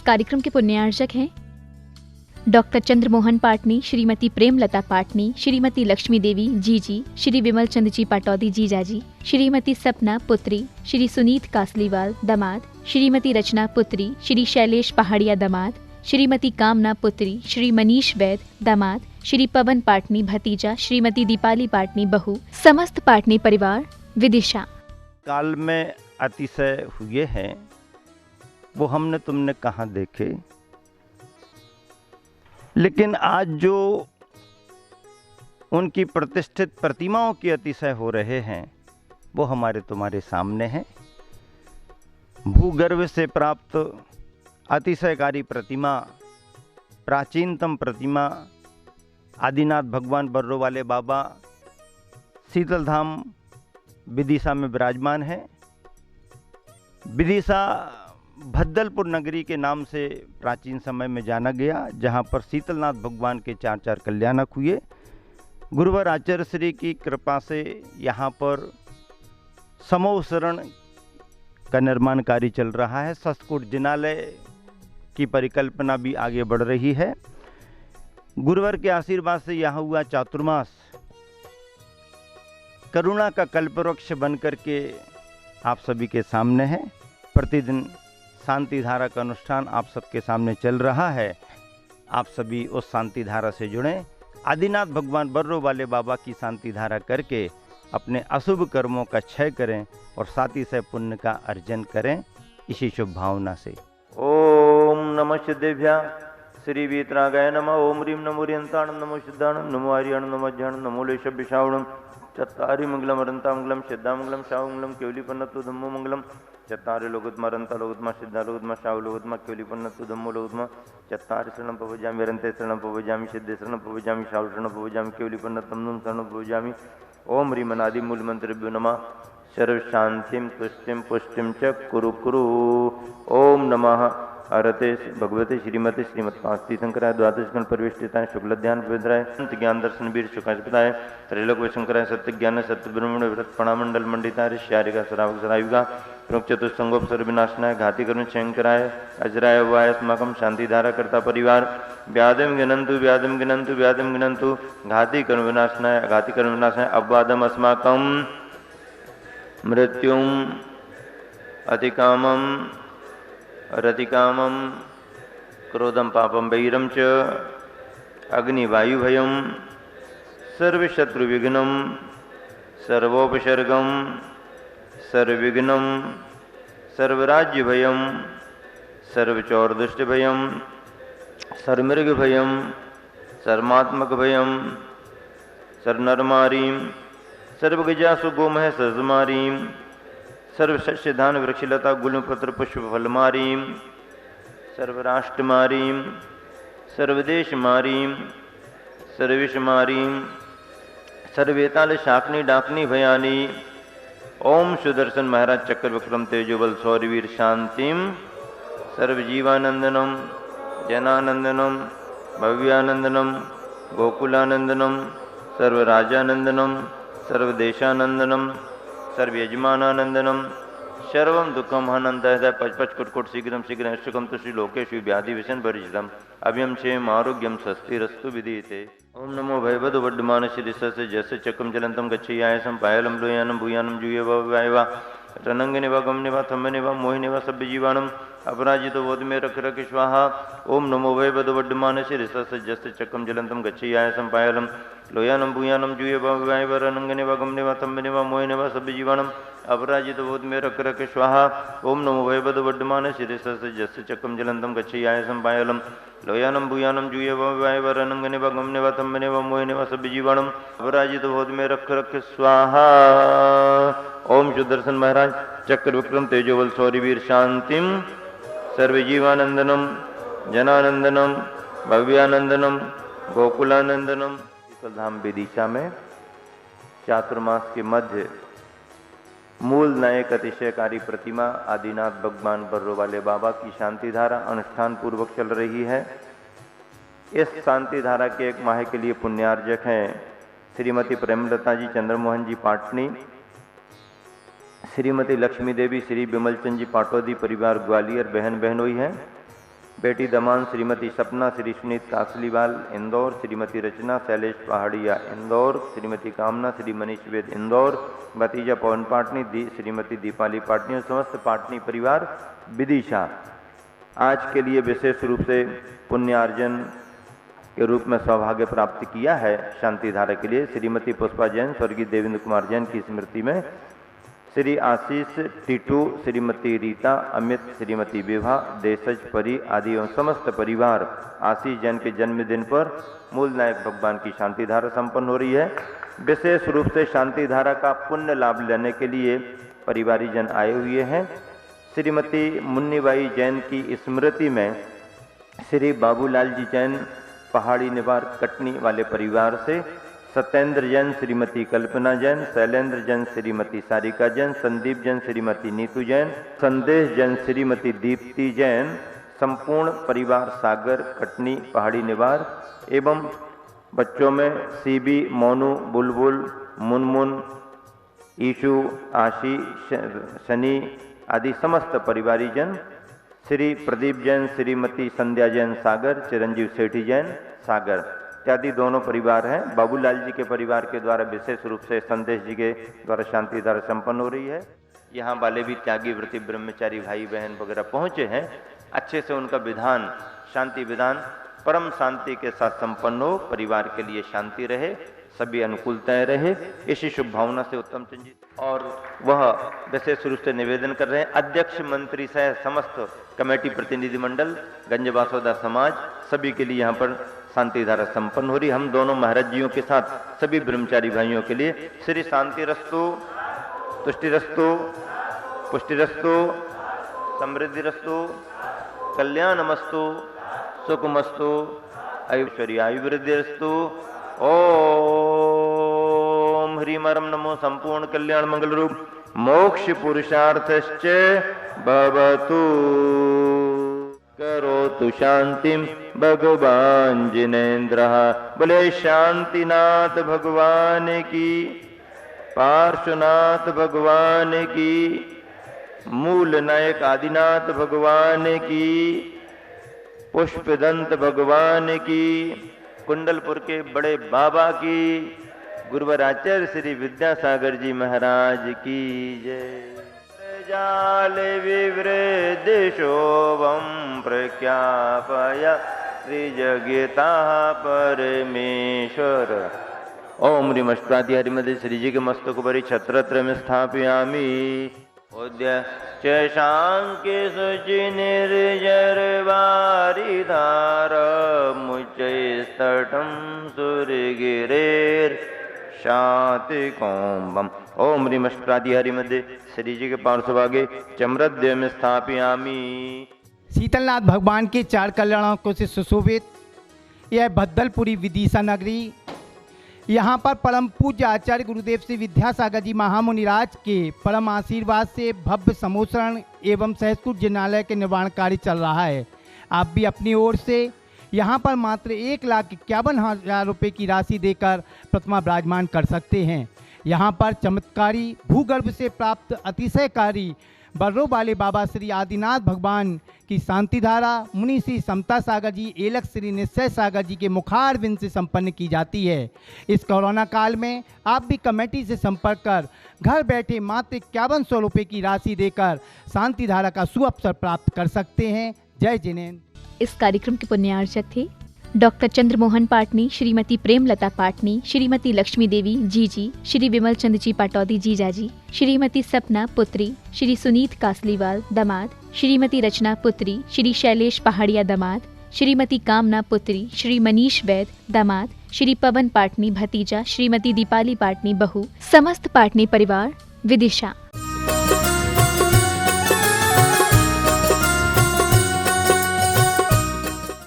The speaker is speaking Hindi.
इस कार्यक्रम के पुण्यार्चक हैं डॉक्टर चंद्रमोहन पाटनी, श्रीमती प्रेमलता पाटनी, श्रीमती लक्ष्मी देवी जीजी, श्री विमल चंद जी पाटौदी जीजाजी, श्रीमती सपना पुत्री, श्री सुनीत कासलीवाल दामाद, श्रीमती रचना पुत्री, श्री शैलेश पहाड़िया दामाद, श्रीमती कामना पुत्री, श्री मनीष वैद दामाद, श्री पवन पाटनी भतीजा, श्रीमती दीपाली पाटनी बहू, समस्त पाटनी परिवार विदिशा। काल में अतिशय हुए हैं वो हमने तुमने कहाँ देखे, लेकिन आज जो उनकी प्रतिष्ठित प्रतिमाओं की अतिशय हो रहे हैं वो हमारे तुम्हारे सामने हैं। भूगर्भ से प्राप्त अतिशयकारी प्रतिमा, प्राचीनतम प्रतिमा आदिनाथ भगवान बर्रो वाले बाबा शीतल धाम विदिशा में विराजमान है। विदिशा भद्दलपुर नगरी के नाम से प्राचीन समय में जाना गया, जहाँ पर शीतलनाथ भगवान के 4 कल्याणक हुए। गुरुवर आचार्य श्री की कृपा से यहाँ पर समूह शरण का निर्माण कार्य चल रहा है। संस्कृत जिनालय की परिकल्पना भी आगे बढ़ रही है। गुरुवर के आशीर्वाद से यहाँ हुआ चातुर्मास करुणा का कल्पवृक्ष बन करके आप सभी के सामने है। प्रतिदिन शांति धारा का अनुष्ठान आप सबके सामने चल रहा है। आप सभी उस शांति धारा से जुड़ें, आदिनाथ भगवान बर्रो वाले बाबा की शांति धारा करके अपने अशुभ कर्मों का क्षय करें और साथ ही से पुण्य का अर्जन करें, इसी शुभ भावना से। ओम नमः सिद्धेभ्या श्री वीतरागाय नमः। ओम ह्रीं नमो रियंताणं नमो सिद्धाणं नमो आर्याणं नमो ज्ञानं नमो लेशभिषावणं चत्तारि मंगलम अरंता मंगलम सिद्धा मंगलम शाहु मंगलम केवलीपन्नतु धम्मो मंगलम चत्तारि लोकोत्तम अरंता लोकोत्तम सिद्धा लोकोत्तम शाहु लोकोत्तम केवलीपन्नतु धम्मो लोकोत्तम चत्तारि शरणं प्रभजामि अरंते शरणं प्रभजामि सिद्धे शरणं प्रभजामि शाहु शरणं प्रभजामि केवलीपन्नतम शरणं प्रभजामि। ओम ह्रीं अनादि मूल मंत्रेभ्यो नमः। सर्व शांतिं तुष्टिं पुष्टिं च कुरु कुरु। ओम नमः अरते भगवते श्रीमते श्रीमत्पास्ति शंकराय द्वादश गण परिवेष्टिताय शुक्ल ध्यान पवित्राय ज्ञान दर्शन वीर शुकाशपताय त्रैलोक शंकराय सत्य ज्ञान सत्य ब्रह्मण व्रत प्रणामंडल मंडिताय ऋष्यारिका सरावक सरायुगा प्रमुख चतुस्संगोपसर्व विनाशनाय घाति करुण शंकराय अजराय वाय अस्माकं शांति धारा करता परिवार व्याधिम गिनंतु व्याधिम गिनंतु व्याधिम गिनंतु घाति करुण विनाशनाय अपवादम अस्माकं मृत्युम अतिकामम रतिकामं क्रोधं पापं वैरं च अग्निवायुभयं सर्वशत्रुविघ्नं सर्वोपसर्गं सर्वविघ्नं सर्वराज्यभयं सर्वचौरदुष्टभयं सर्वमृगभयं सर्वात्मकभयं सर्वनरमारीं सर्वगजासु गोमह सहस्रमारीं सर्वशस्यधान वृक्षलता गुलपत्र पुष्प फलमारीं सर्वराष्ट्रमारीं सर्वदेशमारीं सर्वेशमारीं सर्वेताल शाकनी डाकनी भयानी। ओम सुदर्शन महाराज चक्र विक्रम तेजोबल सौरवीर शांतिम सर्वजीवानंदनम जनानंदनम भव्यानंदनम गोकुलानंदनम सर्वराजानंदनम सर्वदेशानंदनम सर्वयजमानानंदनम सर्वं दुःखम हनंतः पचपच कुटकुट शीघ्रम शीघ्र अष्टकम तुष्टि लोकेषु व्याधि विषण परिचितम अभ्यम क्षेम आरोग्यम स्वस्तिरस्तु विधीयते। ओम नमो भयवद वड्डमान श्रीसस्य जस्य चक्रम चलंतम गच्छयायसं पायलम लोयानम भूयानम जूयवा रनंगने व गमने व थम्बने व मोहिने व सभ्य जीवानम अपराजितो बोध में रख रख स्वाहा। ओम नमो भयवद वड्डमान श्रीसस्य जस्य चक्रम चलंतम गच्छयायसं पायलम लोयानम भूयानम जूयवा रनंगने व गमने व थम्बने व मोहिने व सभ्य जीवानम अपराजितो बोध में रख रख स्वाहा। ओम नमो भयवद वड्डमान श्रीसस्य जस्य चक्रम चलंतम गच्छयायसं पायलम लोयानम भूयानम जूयवा रनंगने व गमने व थम्बने व मोहिने व सभ्य जीवानम अपराजितो बोध में रख रख स्वाहा। ओम सुदर्शन महाराज चक्र विक्रम तेजोबल सौरवीर शांतिम सर्वजीवानंदनम जनानंदनम भव्यानंदनम गोकुलानंदनम। शीतल धाम विदिशा में चातुर्मास के मध्य मूल नायक अतिशयकारी प्रतिमा आदिनाथ भगवान बर्रो वाले बाबा की शांति धारा अनुष्ठान पूर्वक चल रही है। इस शांति धारा के 1 माह के लिए पुण्यार्जक हैं श्रीमती प्रेमलता जी चंद्रमोहन जी पाटनी, श्रीमती लक्ष्मी देवी, श्री विमल चंद जी पाटौदी परिवार ग्वालियर बहन बहनोई हैं। बेटी दमान श्रीमती सपना श्री सुनीत कासलीवाल इंदौर, श्रीमती रचना शैलेश पहाड़िया इंदौर, श्रीमती कामना श्री मनीष वेद इंदौर, भतीजा पवन पाटनी श्रीमती दीपाली पाटनी और समस्त पाटनी परिवार विदिशा आज के लिए विशेष रूप से पुण्यार्जन के रूप में सौभाग्य प्राप्त किया है। शांति धारा के लिए श्रीमती पुष्पा जैन स्वर्गीय देवेंद्र कुमार जैन की स्मृति में श्री आशीष टीटू, श्रीमती रीता अमित, श्रीमती विभा देशज परी आदि एवं समस्त परिवार आशीष जैन के जन्मदिन पर मूल नायक भगवान की शांति धारा संपन्न हो रही है। विशेष रूप से शांति धारा का पुण्य लाभ लेने के लिए परिवारी जन आए हुए हैं। श्रीमती मुन्नीबाई जैन की स्मृति में श्री बाबूलाल जी जैन पहाड़ी निवार कटनी वाले परिवार से सत्येंद्र जैन श्रीमती कल्पना जैन, शैलेंद्र जैन श्रीमती सारिका जैन, संदीप जैन श्रीमती नीतू जैन, संदेश जैन श्रीमती दीप्ति जैन, संपूर्ण परिवार सागर कटनी पहाड़ी निवार एवं बच्चों में सीबी, मोनू, बुलबुल, मुनमुन, ईशु, आशी, शनि आदि समस्त परिवारी जन, श्री प्रदीप जैन श्रीमती संध्या जैन सागर, चिरंजीव सेठी जैन सागर इत्यादि दोनों परिवार हैं। बाबूलाल जी के परिवार के द्वारा विशेष रूप से संदेश जी के द्वारा शांति धारा संपन्न हो रही है। यहाँ वाले भी त्यागी व्रती ब्रह्मचारी भाई बहन वगैरह पहुँचे हैं। अच्छे से उनका विधान शांति विधान परम शांति के साथ संपन्न हो, परिवार के लिए शांति रहे, सभी अनुकूलताएं रहे, इसी शुभ भावना से उत्तम चंद जी और वह विशेष रूप से निवेदन कर रहे हैं। अध्यक्ष मंत्री सह समस्त कमेटी प्रतिनिधि मंडल गंज बासोदा समाज सभी के लिए यहाँ पर शांति धारा संपन्न हो रही। हम दोनों महाराज जियों के साथ सभी ब्रह्मचारी भाइयों के लिए श्री शांति रस्तु, तुष्टि रस्तु, पुष्टि रस्तु, समृद्धि रस्तु, कल्याणमस्तु, सुखमस्तु, ऐश्वर्याभिवृद्धि रस्तु। ओम ह्रीमरम नमो संपूर्ण कल्याण मंगल रूप मोक्ष पुरुषार्थश्च भवतु। करोतु शांतिम भगवान जिनेन्द्रः। बोले शांतिनाथ भगवान की, पार्श्वनाथ भगवान की, मूल नायक आदिनाथ भगवान की, पुष्पदंत भगवान की, कुंडलपुर के बड़े बाबा की, गुरुवराचार्य श्री विद्यासागर जी महाराज की जय। जाल विवृद्ध शोभम प्रख्यापय त्रिजगता परमेश्वर। ओम ह्रीमष्टादि हरिमदे श्री जी के मस्तक परि छत्रत्र में स्थापयामि। उद्य च शांके शुचि निर्जर वारिधार मुच्चैस्तटं सुरगिरेर शांति कौम्बम। ओम ह्रीमष्टादि हरिमदे श्री जी के पार्श्वभागे चम्रद्य में स्थापयामि। शीतलनाथ भगवान के 4 कल्याणों से सुशोभित यह भद्दलपुरी विदिशा नगरी, यहाँ पर परम पूज्य आचार्य गुरुदेव श्री विद्यासागर जी महामुनिराज के परम आशीर्वाद से भव्य समोसरण एवं सहस्कुट जिनालय के निर्माण कार्य चल रहा है। आप भी अपनी ओर से यहाँ पर मात्र 1,51,000 रुपये की राशि देकर प्रतिमा विराजमान कर सकते हैं। यहाँ पर चमत्कारी भूगर्भ से प्राप्त अतिशयकारी बर्रों वाले बाबा श्री आदिनाथ भगवान की शांति धारा मुनि श्री समता सागर जी एलक श्री निश्चय सागर जी के मुखारविंद से संपन्न की जाती है। इस कोरोना काल में आप भी कमेटी से संपर्क कर घर बैठे मात्र 5100 रुपये की राशि देकर शांति धारा का सुअवसर प्राप्त कर सकते हैं। जय जिनेन्द्र। इस कार्यक्रम के पुण्यार्चक थे डॉक्टर चंद्रमोहन पाटनी, श्रीमती प्रेमलता पाटनी, श्रीमती लक्ष्मी देवी जीजी, श्री विमल चंद जी पाटौदी जीजाजी, श्रीमती सपना पुत्री, श्री सुनीत कासलीवाल दामाद, श्रीमती रचना पुत्री, श्री शैलेश पहाड़िया दामाद, श्रीमती कामना पुत्री, श्री मनीष वैद दामाद, श्री पवन पाटनी भतीजा, श्रीमती दीपाली पाटनी बहू, समस्त पाटनी परिवार विदिशा।